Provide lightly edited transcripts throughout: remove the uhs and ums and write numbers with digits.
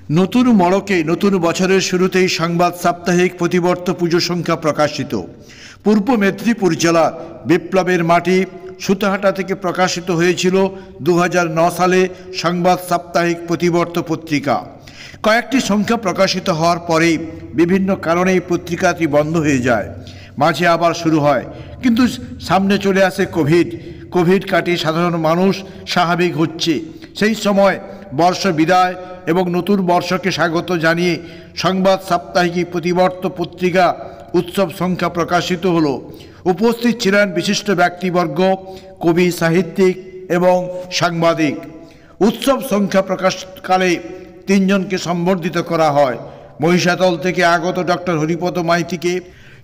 নতুন মড়কে নতুন বছরের শুরুতেই সংবাদ সাপ্তাহিক প্রতিবর্ত পুজো সংখ্যা প্রকাশিত। পূর্ব মেদিনীপুর জেলা বিপ্লবের মাটি সুতাহাটা থেকে প্রকাশিত হয়েছিল 2009 সালে সংবাদ সাপ্তাহিক প্রতিবর্ত পত্রিকা। কয়েকটি সংখ্যা প্রকাশিত হওয়ার পরেই বিভিন্ন কারণে এই পত্রিকাটি বন্ধ হয়ে যায়, মাঝে আবার শুরু হয়, কিন্তু সামনে চলে আসে কোভিড কাটিয়ে সাধারণ মানুষ স্বাভাবিক হচ্ছে। সেই সময় বর্ষ বিদায় এবং নতুন বর্ষকে স্বাগত জানিয়ে সংবাদ সাপ্তাহিক প্রতিবর্ত পত্রিকা উৎসব সংখ্যা প্রকাশিত হলো। উপস্থিত ছিলেন বিশিষ্ট ব্যক্তিবর্গ, কবি, সাহিত্যিক এবং সাংবাদিক। উৎসব সংখ্যা প্রকাশকালে 3 জনকে সম্বর্ধিত করা হয়। মহিষাদল থেকে আগত ডক্টর হরিপদ মাইতিকে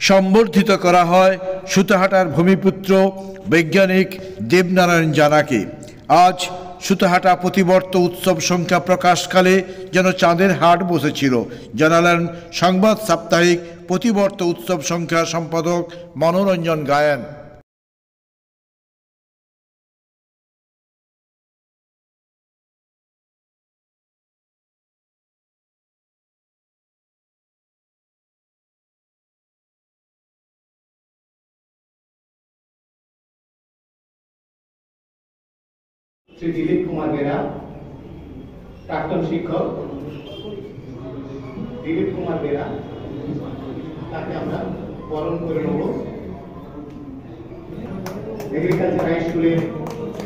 সম্বর্ধিত করা হয় সুতাহাটার ভূমিপুত্র বৈজ্ঞানিক দেবনারায়ণ জানাকে। আজ সুতাহাটা প্রতিবর্ত উৎসব সংখ্যা প্রকাশকালে যেন চাঁদের হাট বসেছিল, জানালেন সংবাদ সাপ্তাহিক প্রতিবর্ত উৎসব সংখ্যার সম্পাদক মনোরঞ্জন গায়েন। শ্রী দিলীপ কুমার বেরা, প্রাক্তন শিক্ষক দিলীপ কুমার বেরা, তাকে আমরা বরণ করে নেব। এগ্রিকালচার হাই স্কুলের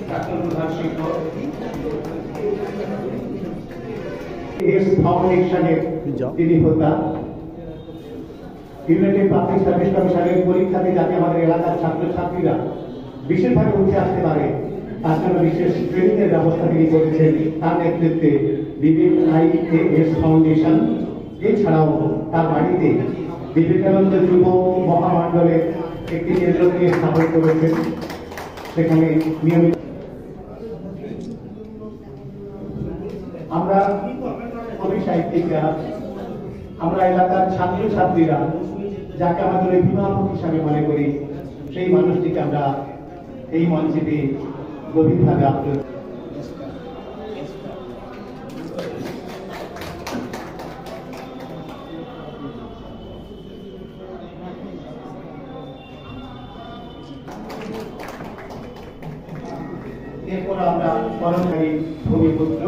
প্রাক্তন প্রধান শিক্ষক, ফাউন্ডেশনের যিনি হোতা, ইউনাইটেড পাবলিক সার্ভিস কমিশনের পরীক্ষাতে যাতে আমাদের এলাকার ছাত্রছাত্রীরা বিশেষভাবে উঠে আসতে পারে তার জন্য বিশেষ ট্রেনিং এর ব্যবস্থা তিনি করেছেন। তার নেতৃত্বে বিবেক IAS ফাউন্ডেশন, এছাড়াও তার বাড়িতে বিবেকানন্দ যুব মহামণ্ডলের একটি কেন্দ্র দিয়ে স্থাপন করেছেন। সেখানে নিয়মিত আমরা কবি সাহিত্যিকরা, আমরা এলাকার ছাত্রছাত্রীরা যাকে আমাদের অভিভাবক হিসাবে মনে করি, সেই মানুষটিকে আমরা এই মঞ্চেতে গভীরভাবে আপ্যায়ন। এরপর আমরা কর্মচারী ভূমিপুত্র,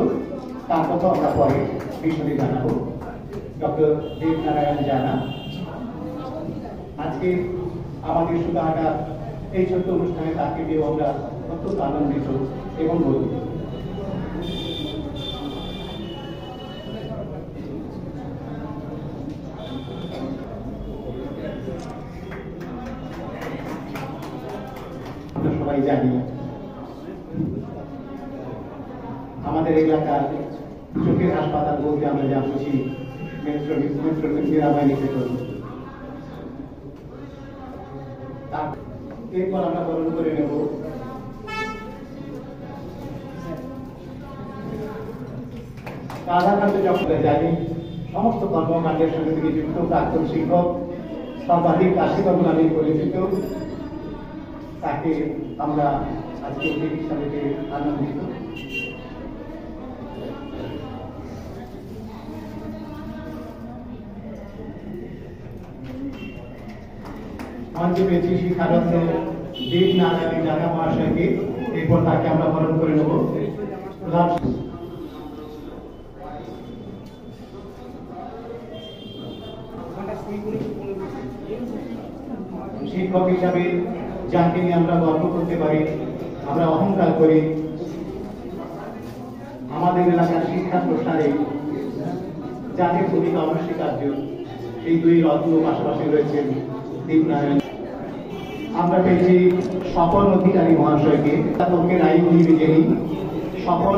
তার কথা আমরা পরে বিষয়ে জানাবো, ডক্টর দেবনারায়ণ জানা। আজকে আমাদের সুতাহাটা এই ছোট্ট অনুষ্ঠানে তাকে পেয়েও আমরা অত্যন্ত আনন্দিত এবং গর্বিত। আমরা সবাই জানি আমাদের এলাকার চোখের হাসপাতাল বলতে আমরা যা বুঝি মেট্রো নিকেতন। এরপর আমরা বরণ করে নেব রাধাকান্ত চক্রবর্তী, জানি সমস্ত কর্মকাণ্ডের সঙ্গে তিনি যুক্ত, প্রাক্তন শিক্ষক, সাংবাদিক কাশীবাবু নামে পরিচিত। তাকে আমরা আজকে অতিথি হিসাবে আনন্দিত। মঞ্চে পেয়েছি শিক্ষারত্ন দেবনারায়ণ জানা মহাশয়কে। এরপর তাকে আমরা বরণ করে নেব। শিক্ষক হিসাবে যাকে নিয়ে আমরা গর্ব করতে পারি, আমরা অহংকার করি, আমাদের এলাকার শিক্ষা প্রসারে যাদের ভূমিকা অনস্বীকার্য, এই 2 রত্ন পাশাপাশি রয়েছেন দেবনারায়ণ। আমরা পেয়েছি স্বপন অধিকারী মহাশয়কে, তর্কের আইনজীবী যিনি। স্বপন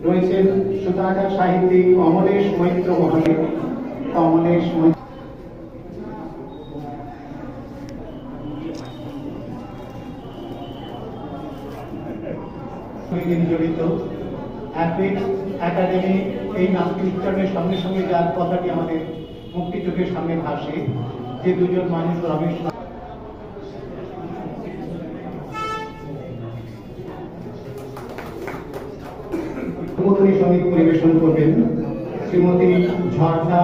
রয়েছেন সুতাহাটার সাহিত্যিক অমলেশ মৈত্র মহাশয়। অমলেশ মৈত্র জড়িত। একাডেমি এই নামটি উচ্চারণের সঙ্গে সঙ্গে যার কথাটি আমাদের মুক্তি চোখের সামনে ভাসে, যে দুজন মানুষ রমেশ সঙ্গীত পরিবেশন করবেন শ্রীমতী ঝর্ণা।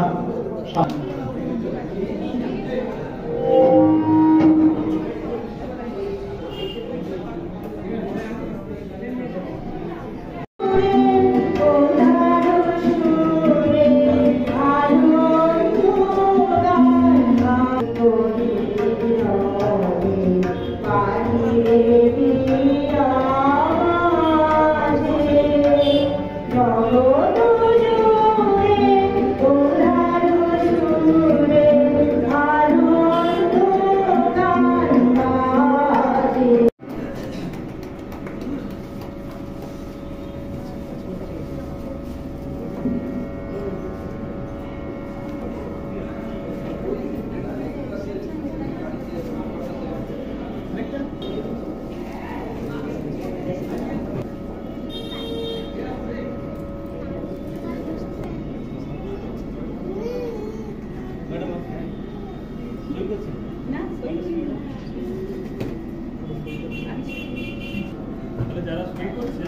যারা স্টে করছে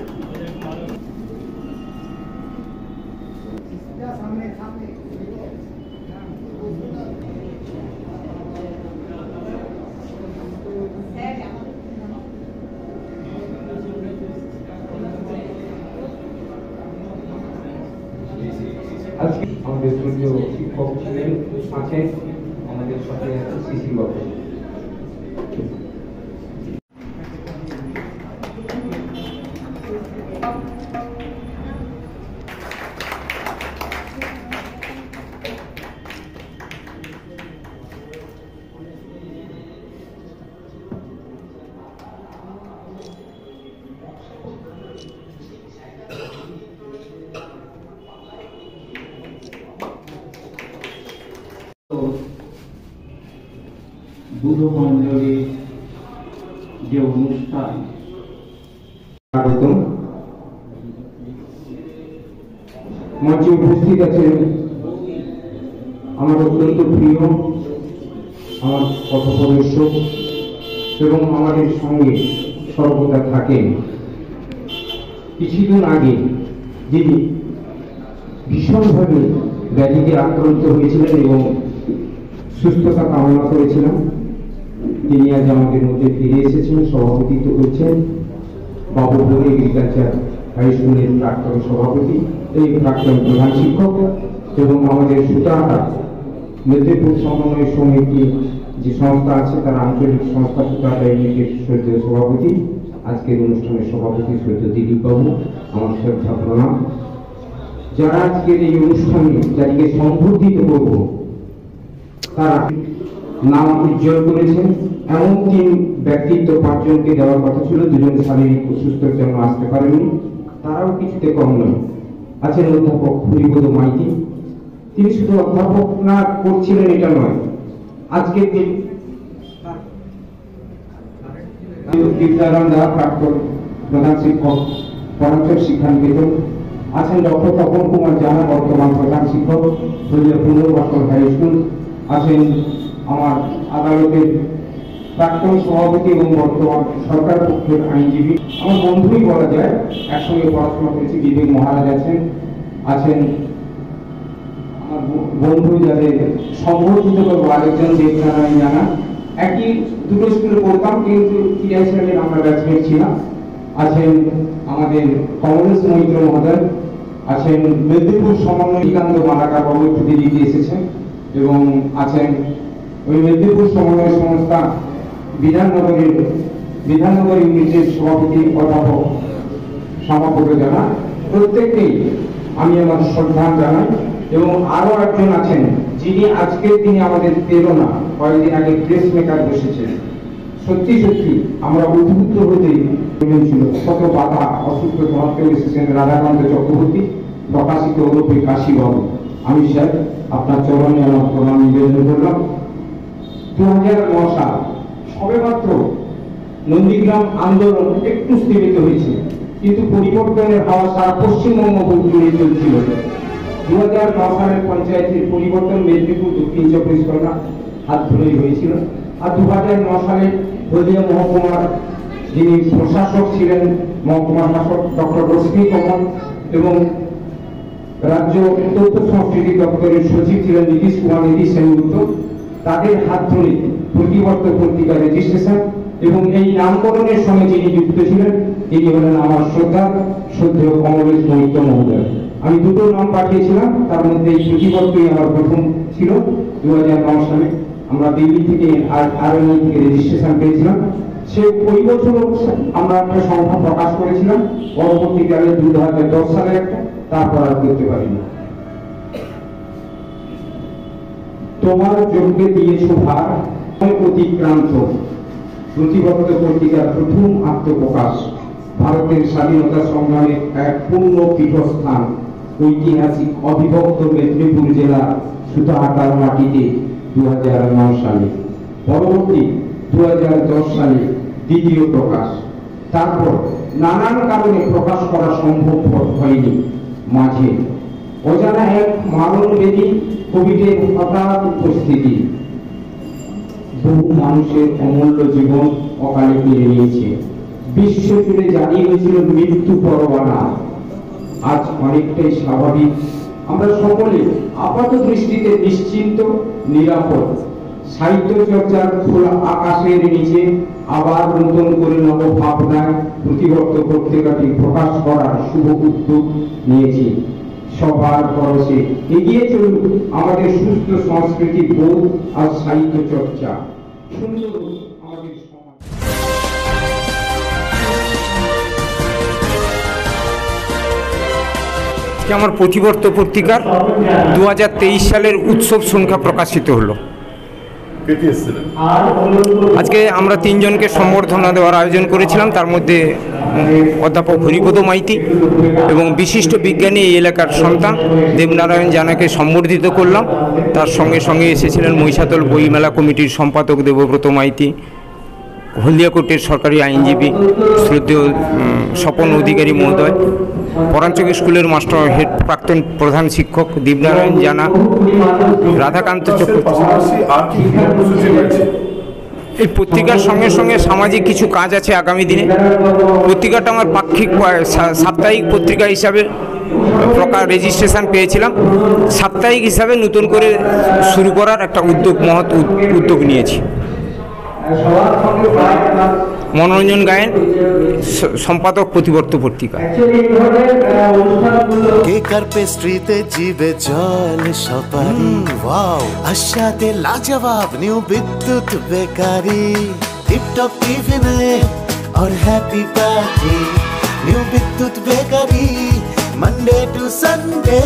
সামনে সামনে আজকে আমাদের শ্রদ্ধেয় শিক্ষক ছিলেন, আছেন আমাদের সাথে আছেন সিসি বাবু। বুধ মন্ডলী যে অনুষ্ঠান মঞ্চে উপস্থিত আছেন আমার অত্যন্ত প্রিয় আমার পথপ্রদর্শক এবং আমাদের সঙ্গে সর্বদা থাকেন। কিছুদিন আগে যিনি ভীষণভাবে ব্যাধিতে আক্রান্ত হয়েছিলেন এবং সুস্থতা কামনা করেছিলাম, তিনি আজ আমাদের মধ্যে ফিরে এসেছেন, সভাপতিত্ব করছেন বাবুপুর এগ্রিকালচার হাই স্কুলের প্রাক্তন সভাপতি, এই প্রাক্তন প্রধান শিক্ষক এবং আমাদের সুতাহাটা মেদিনীপুর সমন্বয় সমিতি যে সংস্থা আছে তার আঞ্চলিক সংস্থা সুতাহাটা ইউনিটের শ্রদ্ধেয় সভাপতি, আজকের অনুষ্ঠানের সভাপতি শ্রদ্ধেয় দিলীপ বাবু, আমার শ্রদ্ধা প্রণাম। যারা আজকের এই অনুষ্ঠানে যাদেরকে সম্বর্ধিত করব তারা নাম উজ্জ্বল করেছেন। এমন তিন ব্যক্তিত্ব পাঁচজনকে দেওয়ার কথা ছিল, দুজন শারীরিক অসুস্থতার জন্য আসতে পারেননি, তারাও কিছুতে কম নয়। আছেন অধ্যাপক হরিপদ মাইতি, তিনি শুধু অধ্যাপক না করছিলেন এটা নয়, আজকের দিন বিদ্যারায়ণ দা প্রাক্তন প্রধান শিক্ষক পরামর্শক শিক্ষানিকেতন, আছেন ডক্টর তপন কুমার জানা বর্তমান প্রধান শিক্ষক পুনর্বাসন হাই স্কুল, আছেন আমার আদালতের প্রাক্তন সভাপতি এবং বর্তমান সরকার পক্ষের আইনজীবী, আমার বন্ধুই বলা যায়, একসঙ্গে পড়াশোনা করেছি, বিবেক মহারাজ আছেন, আছেন আমার বন্ধু যাদের সংগঠিত করবো আরেকজন দেবনারায়ণ জানা, একই দুটো স্কুলে পড়তাম কিন্তু 83 সালের আমরা ব্যাচমেট ছিলাম, আছেন আমাদের কমলেশ মৈত্র মহোদয়, আছেন মেদিনীপুর সমন্বয় নিকান্ত মালাকার বাবু একটু দিল্লিতে এসেছেন এবং আছেন ওই মেদিনীপুর সমন্বয় সংস্থা বিধাননগর ইউনিটের সভাপতি অধ্যাপক সমাপক জানা, প্রত্যেককেই আমি আমার শ্রদ্ধা জানাই। এবং আরো একজন আছেন যিনি আজকের দিনে আমাদের প্রেরণা, কয়েকদিন আগে প্রেস মেকার বসেছেন, সত্যি সত্যি আমরা উদ্বুদ্ধ হতে ছিল, কত বাধা অসুস্থ সত্ত্বেও এসেছেন রাধাকান্ত চক্রবর্তী, প্রকাশিত ওরূপে কাশীবাবু। আমি স্যার আপনার চরণে আমার প্রণাম নিবেদন করলাম। 2009 সাল সবে মাত্র নন্দীগ্রাম আন্দোলন একটু স্থিমিত হয়েছে, কিন্তু পরিবর্তনের হাওয়া সারা পশ্চিমবঙ্গ জুড়ে চলছিল। 2009 সালের পঞ্চায়েতের পরিবর্তন মেদিনীপুর দক্ষিণ চব্বিশ পরগনা হাত ধরেই হয়েছিল। আর 2009 সালে হলদিয়া মহকুমার যিনি প্রশাসক ছিলেন, মহকুমা শাসক ডক্টর রশ্মি কমল, এবং রাজ্য তথ্য সংস্কৃতি দপ্তরের সচিব ছিলেন নীতিশ কুমার সেনগুপ্ত, তাদের হাত ধরে প্রতিবর্ত পত্রিকা রেজিস্ট্রেশন এবং এই নামকরণের সঙ্গে যিনি যুক্ত ছিলেন তিনি হলেন আমার শ্রদ্ধেয় কমলেশ মৈত্র মহোদয়। আমি দুটো নাম পাঠিয়েছিলাম, তার মধ্যে এই প্রতিবর্তই আমার প্রথম ছিল। 2009 সালে আমরা দিল্লি থেকে RNI থেকে রেজিস্ট্রেশন পেয়েছিলাম। সে ওই বছর আমরা একটা সংখ্যা প্রকাশ করেছিলাম, পরবর্তীকালে 2010 সালে একটা, তারপর আর করতে পারিনি। তোমার যোগ্যে দিয়েছ ভার অতিক্রান্ত, প্রতিবর্ত পত্রিকার প্রথম আত্মপ্রকাশ, ভারতের স্বাধীনতা সংগ্রামের এক পূর্ণ পীঠস্থান, ঐতিহাসিক অবিভক্ত মেদিনীপুর জেলার সুতাহাটার মাটিতে 2009 সালে। পরবর্তী 2010 সালে দ্বিতীয় প্রকাশ। তারপর নানান কারণে প্রকাশ করা সম্ভব হয়নি। মাঝে অজানা এক মারণ বেদি কোভিডের হঠাৎ উপস্থিতি বহু মানুষের অমূল্য জীবন অকালে কেড়ে নিয়েছে। বিশ্ব জুড়ে জারি হয়েছিল মৃত্যু পরোয়ানা। আজ অনেকটাই স্বাভাবিক, আমরা সকলে আপাত দৃষ্টিতে নিশ্চিন্ত, নিরাপদ। সাহিত্য চর্চার খোলা আকাশের নিচে আবার নতুন করে নবভাবনায় প্রতিবর্ত পত্রিকাটি প্রকাশ করার শুভ উদ্যোগ নিয়েছি। সবার পরশে এগিয়ে চলুন আমাদের সুস্থ সংস্কৃতি বোধ আর সাহিত্য চর্চা। সুন্দর আমাদের সমাজ। আমার প্রতিবর্ত পত্রিকার 2023 সালের উৎসব সংখ্যা প্রকাশিত হলো। আজকে আমরা 3 জনকে সম্বর্ধনা দেওয়ার আয়োজন করেছিলাম, তার মধ্যে অধ্যাপক হরিপদ মাইতি এবং বিশিষ্ট বিজ্ঞানী এই এলাকার সন্তান দেবনারায়ণ জানাকে সম্বর্ধিত করলাম। তার সঙ্গে সঙ্গে এসেছিলেন মহিষাদল বইমেলা কমিটির সম্পাদক দেবব্রত মাইতি, হলদিয়া কোর্টের সরকারি আইনজীবী শ্রদ্ধেয় স্বপন অধিকারী মহোদয়, পরাঞ্চক স্কুলের মাস্টার হেড প্রাক্তন প্রধান শিক্ষক দেবনারায়ণ জানা, রাধাকান্ত চক্রবর্তী। এই পত্রিকার সঙ্গে সঙ্গে সামাজিক কিছু কাজ আছে আগামী দিনে। পত্রিকাটা আমার পাক্ষিক সাপ্তাহিক পত্রিকা হিসাবে রেজিস্ট্রেশন পেয়েছিলাম। সাপ্তাহিক হিসাবে নতুন করে শুরু করার একটা মহৎ উদ্যোগ নিয়েছি। মনোরঞ্জন গায়েন, সম্পাদক প্রতিবর্ত পত্রিকা। কেক আর পেস্ট্রিতে জিবে জল সপারি, ওয়াও আশাতে লাজবাব নিউ বিদ্যুৎ বেকারি, টিপটপ টিফিনে और हैप्पी पार्टी নিউ বিদ্যুৎ বেকারি, মানডে টু সানডে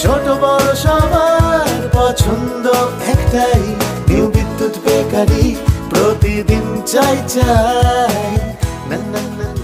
ছোট বড় সবার পছন্দ একটাই, নিউ বিদ্যুৎ বেকারি প্রতিদিন চাই চাই না না না।